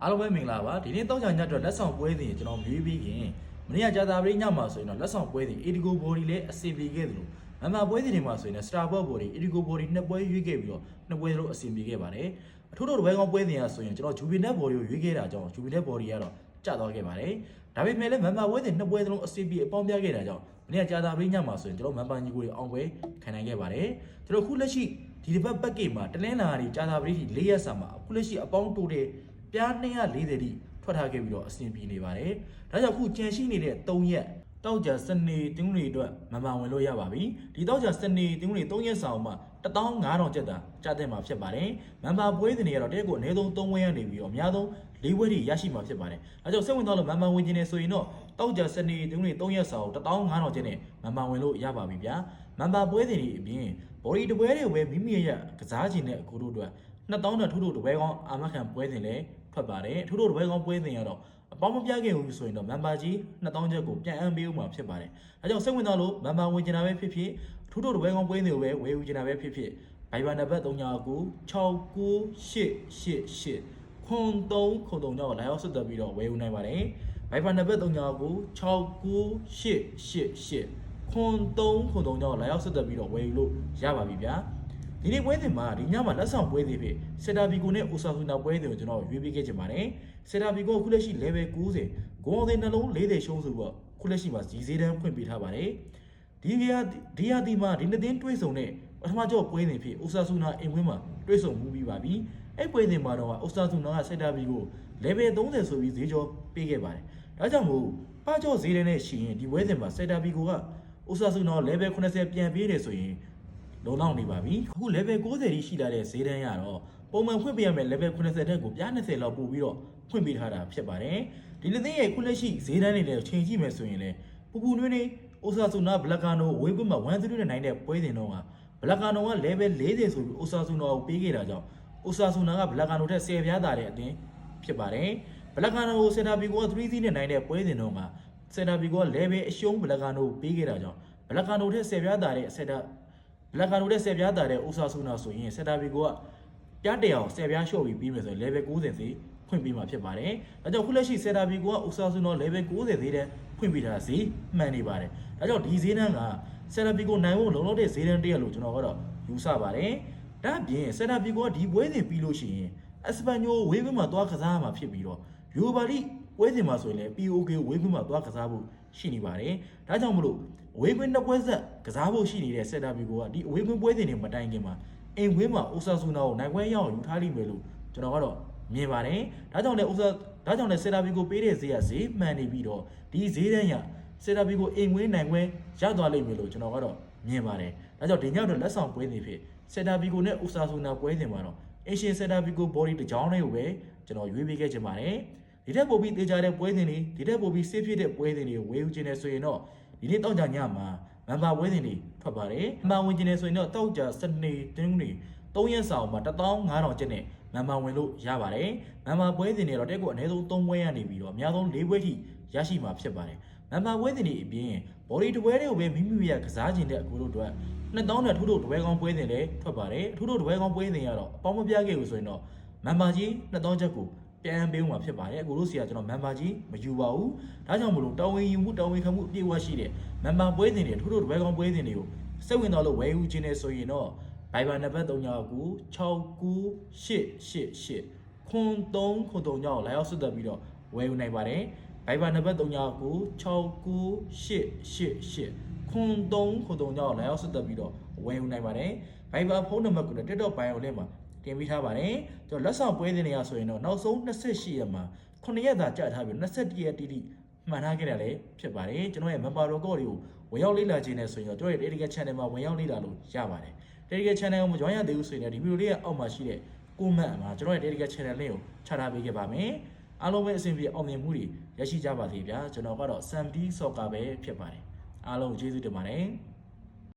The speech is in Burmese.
အားလုံးပဲမင်္ဂလာပါဒီနေ့တောက်ချာညအတွက်လက်ဆောင်ပွဲစဉ်ကျွန်တော်မြွေးပြီးခင်မနေ့ကကြာသာပရိညမှာဆိုရင်တော့လက်ဆောင်ပွဲစဉ် Edigo Body လည်းအစီအပြေခဲ့သလိုမန်မာပွဲစဉ်တွေမှာဆိုရင် Starboard Body Edigo Body နှစ်ပွဲရွေးခဲ့ပြီးတော့နှစ်ပွဲစလုံးအစီအပြေခဲ့ပါတယ်အထူးတော့တပွဲကောင်းပွဲစဉ်ရဆိုရင်ကျွန်တော် Jubinet Body ကိုရွေးခဲ့တာကြောင့် Jubinet Body ကတော့ကျသွားခဲ့ပါတယ်ဒါပေမဲ့လည်းမန်မာပွဲစဉ်နှစ်ပွဲစလုံးအစီအပြေအပေါင်းပြခဲ့တာကြောင့်မနေ့ကကြာသာပရိညမှာဆိုရင်ကျွန်တော်မန်ပါညီကိုတွေအောင်ပွဲခံနိုင်ခဲ့ပါတယ်ကျွန်တော်ခုလက်ရှိဒီတစ်ပတ်ပတ်ကေမှာတနင်္လာနေ့ကြာသာပရိထိ၄ရက်စာမှာအခုလက်ရှိအပေါင်းတိုးတဲ့ပြား240တိထွက်ထားခဲ့ပြီးတော့အဆင်ပြေနေပါတယ်။ဒါကြောင့်ခုကြံရှိနေတဲ့3ရက်တောက်ကြစနေတင်းငွေအတွက်မန်မာဝင်လို့ရပါပြီ။ဒီတောက်ကြစနေတင်းငွေ3ရက်ဆောင်မှာ15000ကျပ်တာကျတဲ့မှာဖြစ်ပါတယ်။မန်မာပွဲစဉ်တွေကတော့တကယ်ကိုအနည်းဆုံး3ဝန်းရနေပြီးတော့အများဆုံး4ဝန်းထိရရှိမှာဖြစ်ပါတယ်။ဒါကြောင့်စိတ်ဝင်စားလို့မန်မာဝင်ခြင်းနေဆိုရင်တော့တောက်ကြစနေတင်းငွေ3ရက်ဆောင်15000ကျပ်နဲ့မန်မာဝင်လို့ရပါပြီဗျာ။မန်မာပွဲစဉ်တွေအပြင်ဘော်ဒီတပွဲတွေပဲမိမိရဲ့ကစားခြင်းနဲ့အခုတို့အတွက်2000နဲ့ထိုးထိုးတပွဲကောင်းအာမခံပွဲစဉ်လည်းထွက်ပါတယ်ထိုးထိုးတပွဲကောင်းပွဲစဉ်ရတော့အပေါင်းမပြခဲ့ဘူးဆိုရင်တော့မန်ပါကြီး2000ကျပ်ကိုပြန်အမ်းပေးဦးမှာဖြစ်ပါတယ်ဒါကြောင့်စိတ်ဝင်စားလို့မန်ပါဝင်ကျင်တာပဲဖြစ်ဖြစ်ထိုးထိုးတပွဲကောင်းပွဲစဉ်ကိုပဲဝယ်ယူကျင်တာပဲဖြစ်ဖြစ်ဘိုင်ဘာနံပါတ်39969888ခွန်3ခုံ3ကြောင့်လာရောက်ဆက်သွယ်ပြီးတော့ဝယ်ယူနိုင်ပါတယ်ဘိုင်ဘာနံပါတ်39969888ခွန်3ခုံ3ကြောင့်လာရောက်ဆက်သွယ်ပြီးတော့ဝယ်ယူလို့ရပါပြီဗျာဒီနေ့ပွဲစဉ်မှာဒီညမှာလက်ဆောင်ပွဲတွေဖြစ်စက်တာဘီကိုနဲ့အိုဆာဆူနာပွဲတွေကိုကျွန်တော်ရွေးပေးခဲ့ချင်ပါတယ်စက်တာဘီကိုခုလက်ရှိ level 90ဂုံအောင်တဲ့နှလုံး40ရှုံးဆိုတော့ခုလက်ရှိမှာဇီဈေးတန်းဖွင့်ပေးထားပါတယ်ဒီဟာဒီမှာဒီနှစ်သိန်းတွေးဆုံတဲ့ပထမကြော့ပွဲစဉ်ဖြစ်အိုဆာဆူနာအိမ်ဝင်းမှာတွေးဆုံမှုပြီးပါပြီအဲ့ပွဲစဉ်မှာတော့အိုဆာဆူနာကစက်တာဘီကို level 30ဆိုပြီးဈေးကြောပေးခဲ့ပါတယ်ဒါကြောင့်မို့ပကြော့ဈေးတန်းနဲ့ရှိရင်ဒီပွဲစဉ်မှာစက်တာဘီကိုကအိုဆာဆူနာ level 80ပြန်ပေးတယ်ဆိုရင်လုံလောက်နေပါပြီအခု level 90တိရှိလာတဲ့ဈေးတန်းရတော့ပုံမှန်ဖွင့်ပေးရမယ် level 80တက်ကိုပြား20လောက်ပို့ပြီးတော့ဖွင့်ပေးထားတာဖြစ်ပါတယ်ဒီနေ့သိရဲ့ခုလက်ရှိဈေးတန်းတွေနဲ့ချိန်ကြည့်မယ်ဆိုရင်လည်းပူပူနွေးနွေးအိုဆာဆူနာဘလက်ကာနိုဝေးကွင်းမှာ1-0-9တဲ့ပွဲစဉ်တော့ကဘလက်ကာနိုက level 40ဆိုပြီးအိုဆာဆူနာကိုပေးခဲ့တာကြောင့်အိုဆာဆူနာကဘလက်ကာနိုထက်10ပြားသာတဲ့အတင်းဖြစ်ပါတယ်ဘလက်ကာနိုကိုစင်တာဘီကို3-0နဲ့နိုင်တဲ့ပွဲစဉ်တော့ကစင်တာဘီကို level အရှုံးဘလက်ကာနိုပေးခဲ့တာကြောင့်ဘလက်ကာနိုထက်10ပြားသာတဲ့စက်တာဘလက်ကာနိုတဲ့10ပြားတာတဲ့အိုဆာဆူနာဆိုရင်စက်တာဘီကိုကပြား100အောင်10ပြားလျှော့ပြီးပြီးမယ်ဆိုရင် level 90ဈေးဖွင့်ပေးမှာဖြစ်ပါတယ်။ဒါကြောင့်ခုလက်ရှိစက်တာဘီကိုကအိုဆာဆူနာ level 90ဈေးတန်းဖွင့်ပေးထားတာဈေးမှန်နေပါတယ်။ဒါကြောင့်ဒီဈေးတန်းကစက်တာဘီကိုနိုင်ဖို့လုံလောက်တဲ့ဈေးတန်းတရက်လို့ကျွန်တော်ကတော့ယူဆပါတယ်။ဒါ့အပြင်စက်တာဘီကိုကဒီပွဲစဉ်ပြီးလို့ရှိရင်အက်စပန်ညိုဝေးကွင်းမှာသွားကစားရမှာဖြစ်ပြီးတော့ယူဘာလီပွဲစဉ်မှာဆိုရင်လည်း POK ဝေးကွင်းမှာသွားကစားဖို့ရှိနေပါတယ်။ဒါကြောင့်မလို့အဝေးကွင်းနှစ်ပွဲဆက်ကစားဖို့ရှိနေတဲ့စက်တာဘီကိုကဒီအဝေးကွင်းပွဲစဉ်တွေမတိုင်ခင်မှာအိမ်ကွင်းမှာအိုဆာဆူနာကိုနိုင်ပွဲရအောင်ယူထားလိမ့်မယ်လို့ကျွန်တော်ကတော့မြင်ပါတယ်။ဒါကြောင့်လည်းစက်တာဘီကိုပေးတဲ့ဈေးကဈေးမှန်နေပြီးတော့ဒီဈေးတန်းရစက်တာဘီကိုအိမ်ကွင်းနိုင်ပွဲရသွားလိမ့်မယ်လို့ကျွန်တော်ကတော့မြင်ပါတယ်။ဒါကြောင့်ဒီညောက်တော့လက်ဆောင်ပွဲတွေဖြစ်စက်တာဘီကိုနဲ့အိုဆာဆူနာပွဲစဉ်မှာတော့အရှင်စက်တာဘီကို body တစ်ကြောင်းလေးကိုပဲကျွန်တော်ရွေးပေးခဲ့ချင်ပါတယ်။ဒီထက်ပိုပြီးတေချာတဲ့ပွဲစဉ်တွေဒီထက်ပိုပြီးဆေးဖြစ်တဲ့ပွဲစဉ်တွေကိုဝေယူခြင်းနဲ့ဆိုရင်တော့ဒီနေ့တောက်ကြညမှာမန်ပါပွဲစဉ်တွေထွက်ပါတယ်။မန်ဝင်ခြင်းနဲ့ဆိုရင်တော့တောက်ကြစနေတင်းတွေ3ရက်ဆောင်မှာ15000ကျပ်နဲ့မန်ပါဝင်လို့ရပါတယ်။မန်ပါပွဲစဉ်တွေတော့တက်ကိုအနည်းဆုံး3ပွဲရနေပြီးတော့အများဆုံး4ပွဲထိရရှိမှာဖြစ်ပါတယ်။မန်ပါပွဲစဉ်တွေအပြင် body တပွဲတွေကိုပဲမိမိရဲ့ကစားခြင်းတဲ့အခုတို့အတွက်2000နဲ့ထိုးထိုးတပွဲကောင်းပွဲစဉ်လည်းထွက်ပါတယ်။ထိုးထိုးတပွဲကောင်းပွဲစဉ်ရတော့အပေါင်းမပြခဲ့ဘူးဆိုရင်တော့မန်ပါကြီး2000ကျပ်ကိုပြန်ပေးဦးမှာဖြစ်ပါတယ်အခုလို့စီကကျွန်တော်မန်ပါကြီးမယူပါဘူးဒါကြောင့်မလို့တော်ဝင်ယူမှုတော်ဝင်ခံမှုအပြည့်အဝရှိတဲ့မန်ပါပွဲစဉ်တွေထိုးထိုးတပွဲကောင်းပွဲစဉ်တွေကိုစိတ်ဝင်တော်လို့ဝယ်ယူခြင်းနဲ့ဆိုရင်တော့ဘိုင်ဘာနံပါတ်39969888ခွန်3ခွန်3ကြောင့်လာရောက်ဆက်သွယ်ပြီးတော့ဝယ်ယူနိုင်ပါတယ်ဘိုင်ဘာနံပါတ်39969888ခွန်3ခွန်3ကြောင့်လာရောက်ဆက်သွယ်ပြီးတော့ဝယ်ယူနိုင်ပါတယ်ဘိုင်ဘာဖုန်းနံပါတ်ကိုလည်း TikTok ဘိုင်အောင်လေးမှာတင်ပေးထားပါတယ်ကျွန်တော်လက်ဆောင်ပွဲစဉ်တွေရဆိုရင်တော့နောက်ဆုံး28ရက်မှာ9ရက်သာကြာထားပြီး21ရက်တိတိမှန်ထားခဲ့တာလည်းဖြစ်ပါတယ်ကျွန်တော်ရဲ့ member record တွေကိုဝင်ရောက်လေ့လာခြင်းနဲ့ဆိုရင်တော့ကျွန်တော်ရဲ့ Telegram channel မှာဝင်ရောက်လေ့လာလို့ရပါတယ် Telegram channel ကိုမ join ရသေးဘူးဆိုရင်ဒီဗီဒီယိုလေးရဲ့အောက်မှာရှိတဲ့ comment မှာကျွန်တော်ရဲ့ Telegram channel လေးကိုချထားပေးခဲ့ပါမယ်အားလုံးပဲအဆင်ပြေအောင်မြင်မှုတွေရရှိကြပါစေဗျာကျွန်တော်ကတော့ Samdi Soccer ပဲဖြစ်ပါတယ်အားလုံးကျေးဇူးတင်ပါတယ်